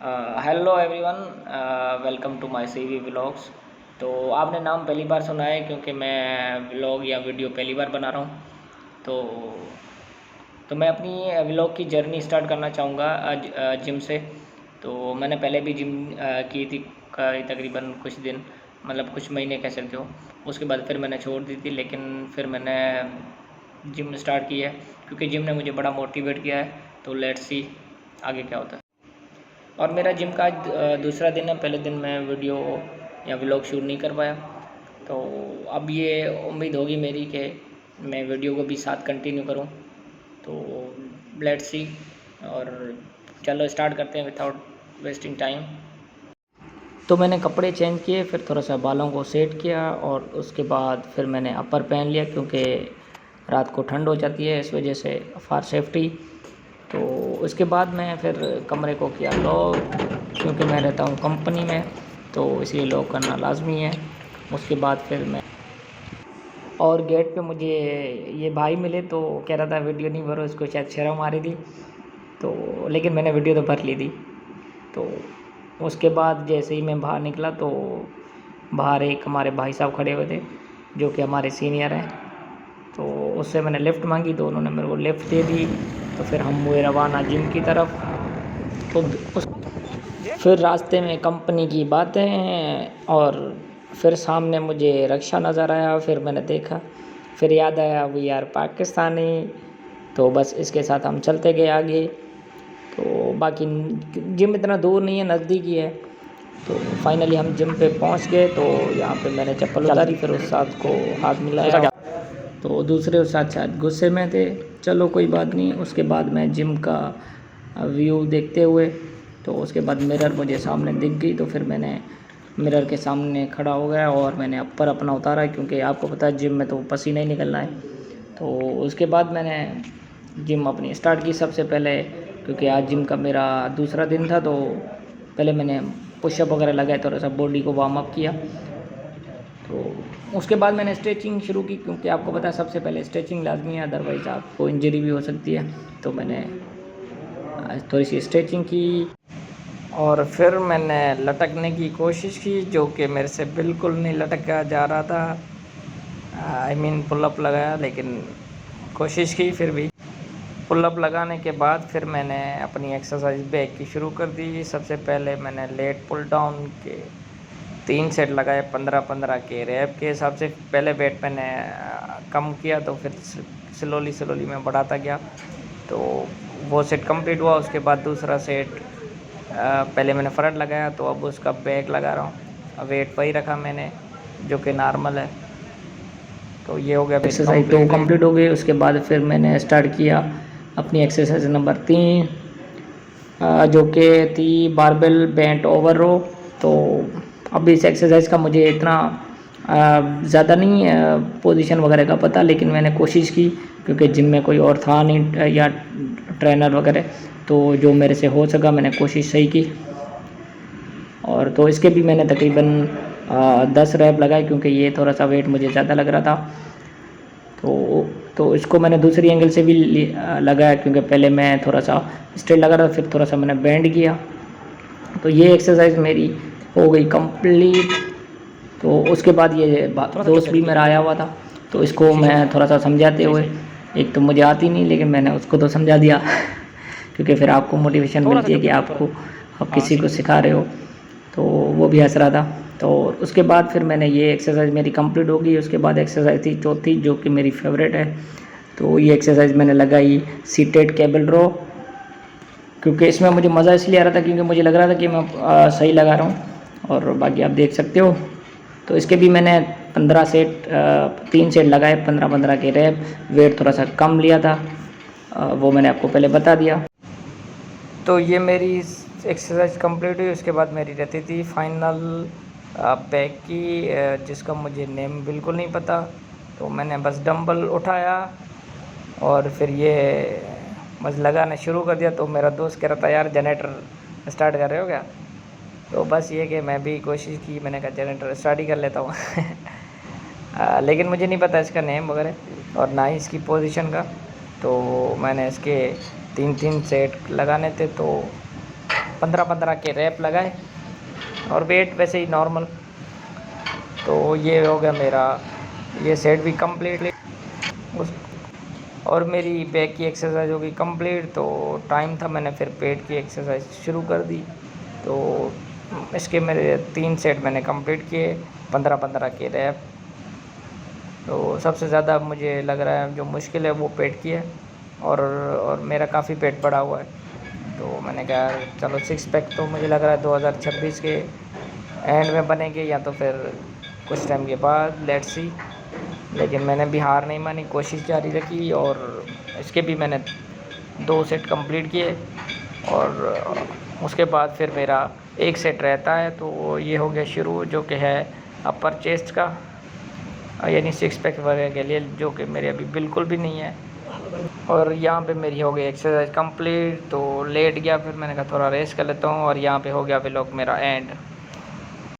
Hello everyone, welcome to my CV vlogs. तो आपने नाम पहली बार सुना है क्योंकि मैं व्लॉग या वीडियो पहली बार बना रहा हूँ। तो मैं अपनी व्लॉग की जर्नी स्टार्ट करना चाहूँगा जिम से। तो मैंने पहले भी जिम की थी तकरीबन कुछ दिन, मतलब कुछ महीने कह सकते हो। उसके बाद फिर मैंने छोड़ दी थी, लेकिन फिर मैंने जिम स्टार्ट की है क्योंकि जिम ने मुझे बड़ा मोटिवेट किया है। तो लेट्स सी आगे क्या होता है। और मेरा जिम का आज दूसरा दिन है। पहले दिन मैं वीडियो या व्लॉग शूट नहीं कर पाया, तो अब ये उम्मीद होगी मेरी कि मैं वीडियो को भी साथ कंटिन्यू करूं। तो लेट्स सी, और चलो स्टार्ट करते हैं विदाउट वेस्टिंग टाइम। तो मैंने कपड़े चेंज किए, फिर थोड़ा सा बालों को सेट किया और उसके बाद फिर मैंने अपर पहन लिया क्योंकि रात को ठंड हो जाती है, इस वजह से फॉर सेफ्टी। तो उसके बाद मैं फिर कमरे को किया लॉक, क्योंकि मैं रहता हूँ कंपनी में, तो इसलिए लॉक करना लाजमी है। उसके बाद फिर मैं, और गेट पे मुझे ये भाई मिले तो कह रहा था वीडियो नहीं भरो, इसको शायद शर्म आ रही थी। तो लेकिन मैंने वीडियो तो भर ली थी। तो उसके बाद जैसे ही मैं बाहर निकला तो बाहर एक हमारे भाई साहब खड़े हुए थे जो कि हमारे सीनियर हैं। तो उससे मैंने लिफ़्ट मांगी तो उन्होंने मेरे को लिफ़्ट दे दी। तो फिर हम हुए रवाना जिम की तरफ। तो उस फिर रास्ते में कंपनी की बातें हैं, और फिर सामने मुझे रक्षा नज़र आया। फिर मैंने देखा, फिर याद आया वी आर पाकिस्तानी। तो बस इसके साथ हम चलते गए आगे। तो बाकी जिम इतना दूर नहीं है, नज़दीक ही है। तो फाइनली हम जिम पे पहुंच गए। तो यहाँ पे मैंने चप्पल उतारी, फिर उस्ताद को हाथ मिलाया। तो दूसरे उस्ताद शायद गुस्से में थे, चलो कोई बात नहीं। उसके बाद मैं जिम का व्यू देखते हुए, तो उसके बाद मिरर मुझे सामने दिख गई, तो फिर मैंने मिरर के सामने खड़ा हो गया और मैंने अपर अपना उतारा, क्योंकि आपको पता है जिम में तो पसीना ही निकलना है। तो उसके बाद मैंने जिम अपनी स्टार्ट की सबसे पहले, क्योंकि आज जिम का मेरा दूसरा दिन था। तो पहले मैंने पुशअप वगैरह लगाए, थोड़ा सा बॉडी को वार्म अप किया। तो उसके बाद मैंने स्ट्रेचिंग शुरू की, क्योंकि आपको पता है सबसे पहले स्ट्रेचिंग लाजमी है, अदरवाइज़ आपको इंजरी भी हो सकती है। तो मैंने थोड़ी सी स्ट्रेचिंग की और फिर मैंने लटकने की कोशिश की, जो कि मेरे से बिल्कुल नहीं लटका जा रहा था। आई मीन पुलअप लगाया, लेकिन कोशिश की फिर भी। पुलअप लगाने के बाद फिर मैंने अपनी एक्सरसाइज बैक की शुरू कर दी। सबसे पहले मैंने लेट पुल डाउन के 3 सेट लगाए 15-15 के रैप के हिसाब से। पहले वेट मैंने कम किया, तो फिर स्लोली मैं बढ़ाता गया। तो वो सेट कंप्लीट हुआ। उसके बाद दूसरा सेट पहले मैंने फ्रंट लगाया, तो अब उसका बैक लगा रहा हूँ। वेट वही रखा मैंने जो कि नॉर्मल है। तो ये हो गया एक्सरसाइज, तो कंप्लीट हो गई। उसके बाद फिर मैंने स्टार्ट किया अपनी एक्सरसाइज नंबर 3, जो कि थी बारबेल बेंट ओवर रो। तो अब इस एक्सरसाइज का मुझे इतना ज़्यादा नहीं पोजीशन वगैरह का पता, लेकिन मैंने कोशिश की, क्योंकि जिम में कोई और था नहीं या ट्रेनर वगैरह। तो जो मेरे से हो सका मैंने कोशिश सही की। और तो इसके भी मैंने तकरीबन 10 रैप लगाए, क्योंकि ये थोड़ा सा वेट मुझे ज़्यादा लग रहा था। तो इसको मैंने दूसरी एंगल से भी लगाया, क्योंकि पहले मैं थोड़ा सा स्ट्रेट लगा रहा था, फिर थोड़ा सा मैंने बेंड किया। तो ये एक्सरसाइज मेरी हो गई कंप्लीट। तो उसके बाद ये दोस्त भी मेरा आया हुआ था, तो इसको मैं थोड़ा सा समझाते हुए, एक तो मुझे आती नहीं, लेकिन मैंने उसको तो समझा दिया क्योंकि फिर आपको मोटिवेशन मिलती है कि आपको आप किसी को सिखा रहे हो। तो वो भी हंस रहा था। तो उसके बाद फिर मैंने ये एक्सरसाइज मेरी कंप्लीट हो गई। उसके बाद एक्सरसाइज थी चौथी, जो कि मेरी फेवरेट है। तो ये एक्सरसाइज मैंने लगाई सीटेड केबल रो, क्योंकि इसमें मुझे मज़ा इसलिए आ रहा था क्योंकि मुझे लग रहा था कि मैं सही लगा रहा हूँ। और बाकी आप देख सकते हो। तो इसके भी मैंने 15 सेट 3 सेट लगाए 15-15 के रैप। वेट थोड़ा सा कम लिया था, वो मैंने आपको पहले बता दिया। तो ये मेरी एक्सरसाइज कंप्लीट हुई। उसके बाद मेरी रहती थी फाइनल बैक की, जिसका मुझे नेम बिल्कुल नहीं पता। तो मैंने बस डंबल उठाया और फिर ये बस लगाना शुरू कर दिया। तो मेरा दोस्त कह रहा था यार जनरेटर स्टार्ट कर रहे हो क्या? तो बस ये कि मैं भी कोशिश की, मैंने कहा जनरेटर स्टार्ट ही कर लेता हूँ लेकिन मुझे नहीं पता इसका नेम वगैरह और ना ही इसकी पोजीशन का। तो मैंने इसके 3-3 सेट लगाने थे। तो 15-15 के रैप लगाए और वेट वैसे ही नॉर्मल। तो ये हो गया मेरा ये सेट भी कंप्लीट। उस और मेरी बैक की एक्सरसाइज हो गई कंप्लीट। तो टाइम था, मैंने फिर पेट की एक्सरसाइज शुरू कर दी। तो इसके मेरे 3 सेट मैंने कंप्लीट किए, 15-15 के रैप। तो सबसे ज़्यादा मुझे लग रहा है जो मुश्किल है वो पेट की है, और मेरा काफ़ी पेट बढ़ा हुआ है। तो मैंने कहा चलो 6 पैक तो मुझे लग रहा है 2026 के एंड में बनेंगे, या तो फिर कुछ टाइम के बाद, लेट्स सी। लेकिन मैंने भी हार नहीं मानी, कोशिश जारी रखी, और इसके भी मैंने 2 सेट कंप्लीट किए। और उसके बाद फिर मेरा एक सेट रहता है, तो ये हो गया शुरू, जो कि है अपर चेस्ट का, यानी 6 पैक वगैरह के लिए, जो कि मेरे अभी बिल्कुल भी नहीं है। और यहाँ पे मेरी हो गई एक्सरसाइज कंप्लीट। तो लेट गया, फिर मैंने कहा थोड़ा रेस्ट कर लेता हूँ, और यहाँ पे हो गया व्लॉग मेरा एंड।